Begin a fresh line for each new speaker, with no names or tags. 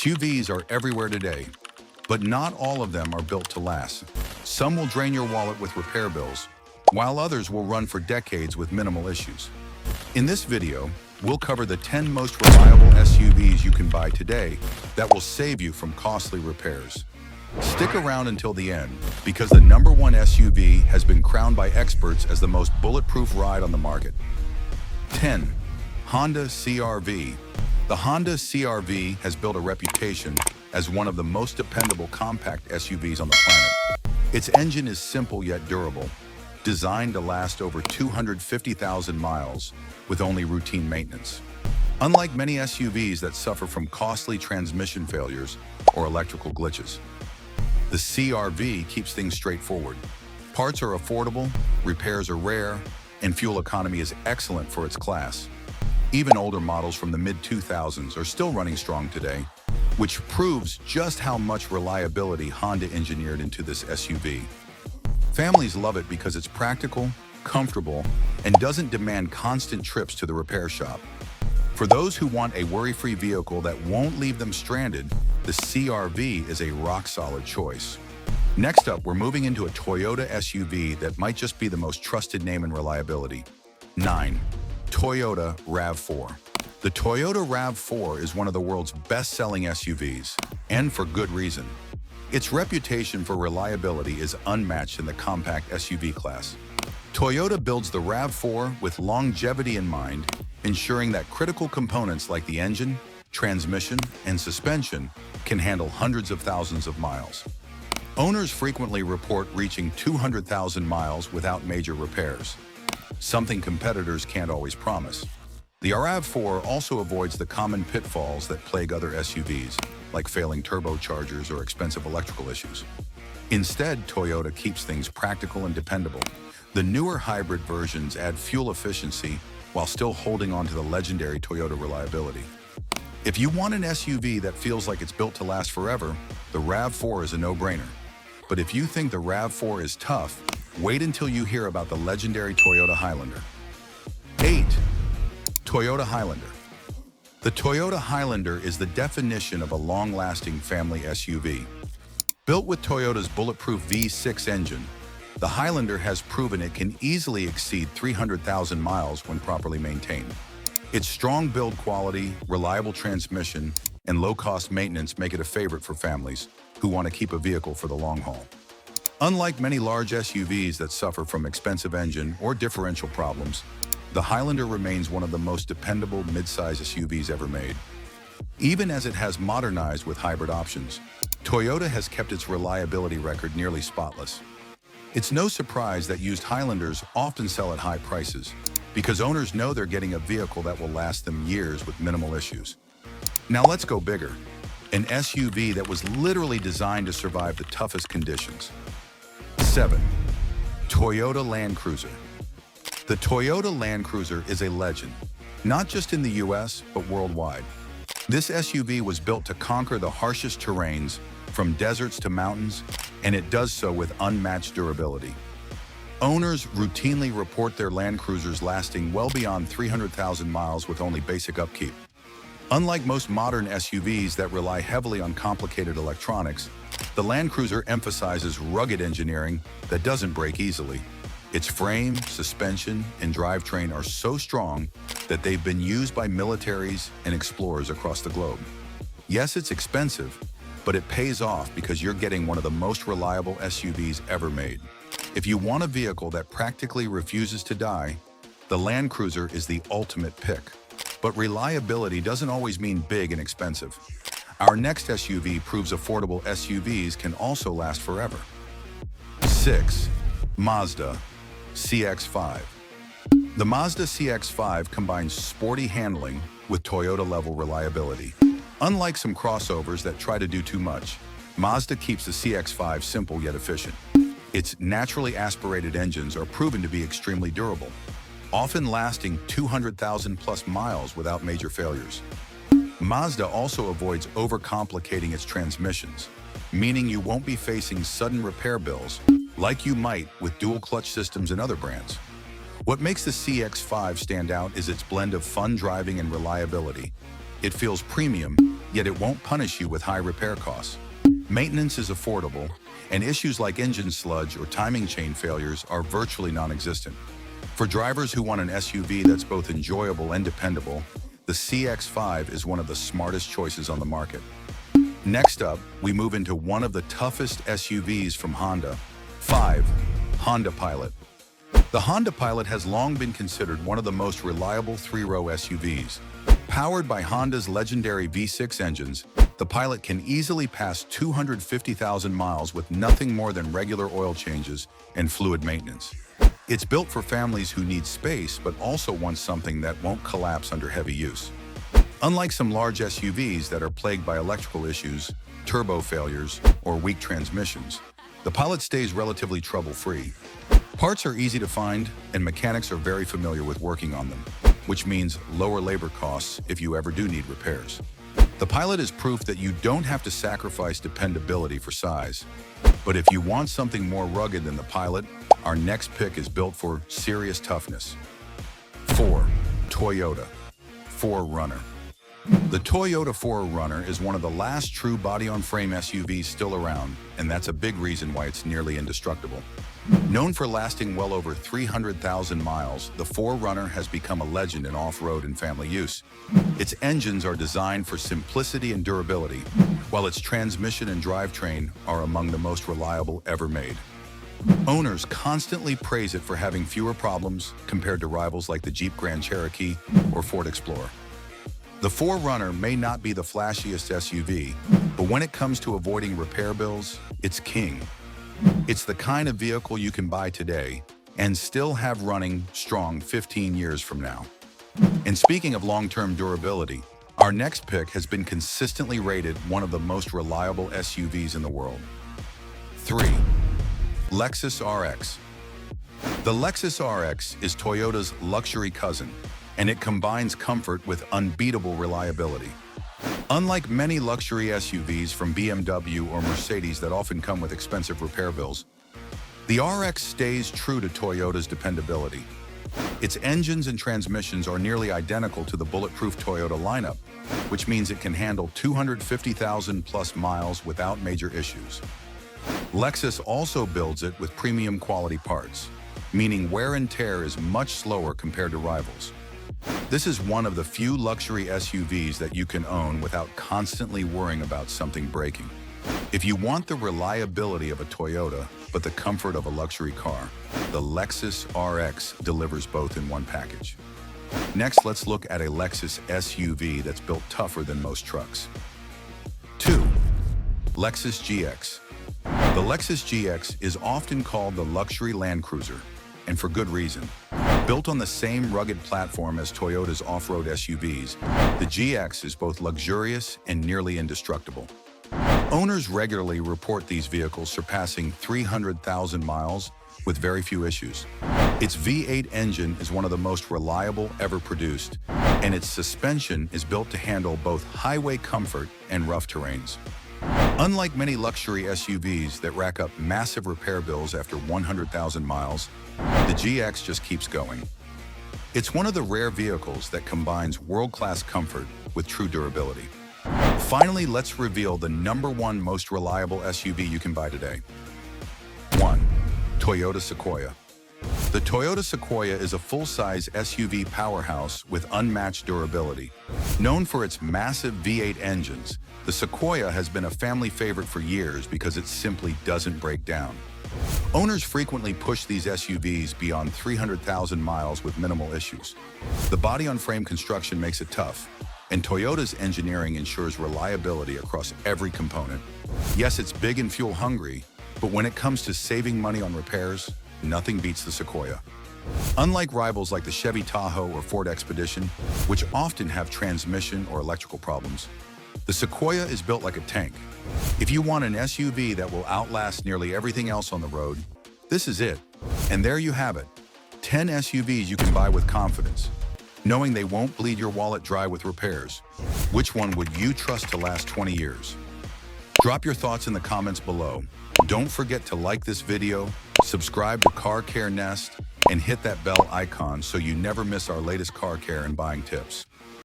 SUVs are everywhere today, but not all of them are built to last. Some will drain your wallet with repair bills, while others will run for decades with minimal issues. In this video, we'll cover the 10 most reliable SUVs you can buy today that will save you from costly repairs. Stick around until the end, because the #1 SUV has been crowned by experts as the most bulletproof ride on the market. 10. Honda CR-V. The Honda CR-V has built a reputation as one of the most dependable compact SUVs on the planet. Its engine is simple yet durable, designed to last over 250,000 miles with only routine maintenance. Unlike many SUVs that suffer from costly transmission failures or electrical glitches, the CR-V keeps things straightforward. Parts are affordable, repairs are rare, and fuel economy is excellent for its class. Even older models from the mid-2000s are still running strong today, which proves just how much reliability Honda engineered into this SUV. Families love it because it's practical, comfortable, and doesn't demand constant trips to the repair shop. For those who want a worry-free vehicle that won't leave them stranded, the CR-V is a rock-solid choice. Next up, we're moving into a Toyota SUV that might just be the most trusted name in reliability. 9. Toyota RAV4. The Toyota RAV4 is one of the world's best-selling SUVs, and for good reason. Its reputation for reliability is unmatched in the compact SUV class. Toyota builds the RAV4 with longevity in mind, ensuring that critical components like the engine, transmission, and suspension can handle hundreds of thousands of miles. Owners frequently report reaching 200,000 miles without major repairs, something competitors can't always promise. The RAV4 also avoids the common pitfalls that plague other SUVs, like failing turbochargers or expensive electrical issues. Instead, Toyota keeps things practical and dependable. The newer hybrid versions add fuel efficiency while still holding on to the legendary Toyota reliability. If you want an SUV that feels like it's built to last forever, the RAV4 is a no-brainer. But if you think the RAV4 is tough, wait until you hear about the legendary Toyota Highlander. 8. Toyota Highlander. The Toyota Highlander is the definition of a long-lasting family SUV. Built with Toyota's bulletproof V6 engine, the Highlander has proven it can easily exceed 300,000 miles when properly maintained. Its strong build quality, reliable transmission, and low-cost maintenance make it a favorite for families who want to keep a vehicle for the long haul. Unlike many large SUVs that suffer from expensive engine or differential problems, the Highlander remains one of the most dependable mid-size SUVs ever made. Even as it has modernized with hybrid options, Toyota has kept its reliability record nearly spotless. It's no surprise that used Highlanders often sell at high prices, because owners know they're getting a vehicle that will last them years with minimal issues. Now let's go bigger. An SUV that was literally designed to survive the toughest conditions. 7. Toyota Land Cruiser. The Toyota Land Cruiser is a legend, not just in the US, but worldwide. This SUV was built to conquer the harshest terrains, from deserts to mountains, and it does so with unmatched durability. Owners routinely report their Land Cruisers lasting well beyond 300,000 miles with only basic upkeep. Unlike most modern SUVs that rely heavily on complicated electronics, the Land Cruiser emphasizes rugged engineering that doesn't break easily. Its frame, suspension, and drivetrain are so strong that they've been used by militaries and explorers across the globe. Yes, it's expensive, but it pays off because you're getting one of the most reliable SUVs ever made. If you want a vehicle that practically refuses to die, the Land Cruiser is the ultimate pick. But reliability doesn't always mean big and expensive. Our next SUV proves affordable SUVs can also last forever. 6. Mazda CX-5. The Mazda CX-5 combines sporty handling with Toyota-level reliability. Unlike some crossovers that try to do too much, Mazda keeps the CX-5 simple yet efficient. Its naturally aspirated engines are proven to be extremely durable, often lasting 200,000 plus miles without major failures. Mazda also avoids overcomplicating its transmissions, meaning you won't be facing sudden repair bills like you might with dual clutch systems in other brands. What makes the CX-5 stand out is its blend of fun driving and reliability. It feels premium, yet it won't punish you with high repair costs. Maintenance is affordable, and issues like engine sludge or timing chain failures are virtually non-existent. For drivers who want an SUV that's both enjoyable and dependable, the CX-5 is one of the smartest choices on the market. Next up, we move into one of the toughest SUVs from Honda. 5. Honda Pilot. The Honda Pilot has long been considered one of the most reliable three-row SUVs. Powered by Honda's legendary V6 engines, the Pilot can easily pass 250,000 miles with nothing more than regular oil changes and fluid maintenance. It's built for families who need space but also want something that won't collapse under heavy use. Unlike some large SUVs that are plagued by electrical issues, turbo failures, or weak transmissions, the Pilot stays relatively trouble-free. Parts are easy to find, and mechanics are very familiar with working on them, which means lower labor costs if you ever do need repairs. The Pilot is proof that you don't have to sacrifice dependability for size. But if you want something more rugged than the Pilot, our next pick is built for serious toughness. 4. Toyota 4Runner. The Toyota 4Runner is one of the last true body-on-frame SUVs still around, and that's a big reason why it's nearly indestructible. Known for lasting well over 300,000 miles, the 4Runner has become a legend in off-road and family use. Its engines are designed for simplicity and durability, while its transmission and drivetrain are among the most reliable ever made. Owners constantly praise it for having fewer problems compared to rivals like the Jeep Grand Cherokee or Ford Explorer. The 4Runner may not be the flashiest SUV, but when it comes to avoiding repair bills, it's king. It's the kind of vehicle you can buy today and still have running strong 15 years from now. And speaking of long-term durability, our next pick has been consistently rated one of the most reliable SUVs in the world. 3. Lexus RX. The Lexus RX is Toyota's luxury cousin, and it combines comfort with unbeatable reliability. Unlike many luxury SUVs from BMW or Mercedes that often come with expensive repair bills, the RX stays true to Toyota's dependability. Its engines and transmissions are nearly identical to the bulletproof Toyota lineup, which means it can handle 250,000 plus miles without major issues. Lexus also builds it with premium quality parts, meaning wear and tear is much slower compared to rivals. This is one of the few luxury SUVs that you can own without constantly worrying about something breaking. If you want the reliability of a Toyota, but the comfort of a luxury car, the Lexus RX delivers both in one package. Next, let's look at a Lexus SUV that's built tougher than most trucks. 2. Lexus GX. The Lexus GX is often called the luxury Land Cruiser, and for good reason. Built on the same rugged platform as Toyota's off-road SUVs, the GX is both luxurious and nearly indestructible. Owners regularly report these vehicles surpassing 300,000 miles with very few issues. Its V8 engine is one of the most reliable ever produced, and its suspension is built to handle both highway comfort and rough terrains. Unlike many luxury SUVs that rack up massive repair bills after 100,000 miles, the GX just keeps going. It's one of the rare vehicles that combines world-class comfort with true durability. Finally, let's reveal the #1 most reliable SUV you can buy today. 1. Toyota Sequoia. The Toyota Sequoia is a full-size SUV powerhouse with unmatched durability. Known for its massive V8 engines, the Sequoia has been a family favorite for years because it simply doesn't break down. Owners frequently push these SUVs beyond 300,000 miles with minimal issues. The body-on-frame construction makes it tough, and Toyota's engineering ensures reliability across every component. Yes, it's big and fuel-hungry, but when it comes to saving money on repairs, nothing beats the Sequoia. Unlike rivals like the Chevy Tahoe or Ford Expedition, which often have transmission or electrical problems, the Sequoia is built like a tank. If you want an SUV that will outlast nearly everything else on the road, this is it. And there you have it, 10 SUVs you can buy with confidence, knowing they won't bleed your wallet dry with repairs. Which one would you trust to last 20 years? Drop your thoughts in the comments below. Don't forget to like this video, subscribe to Car Care Nest, and hit that bell icon so you never miss our latest car care and buying tips.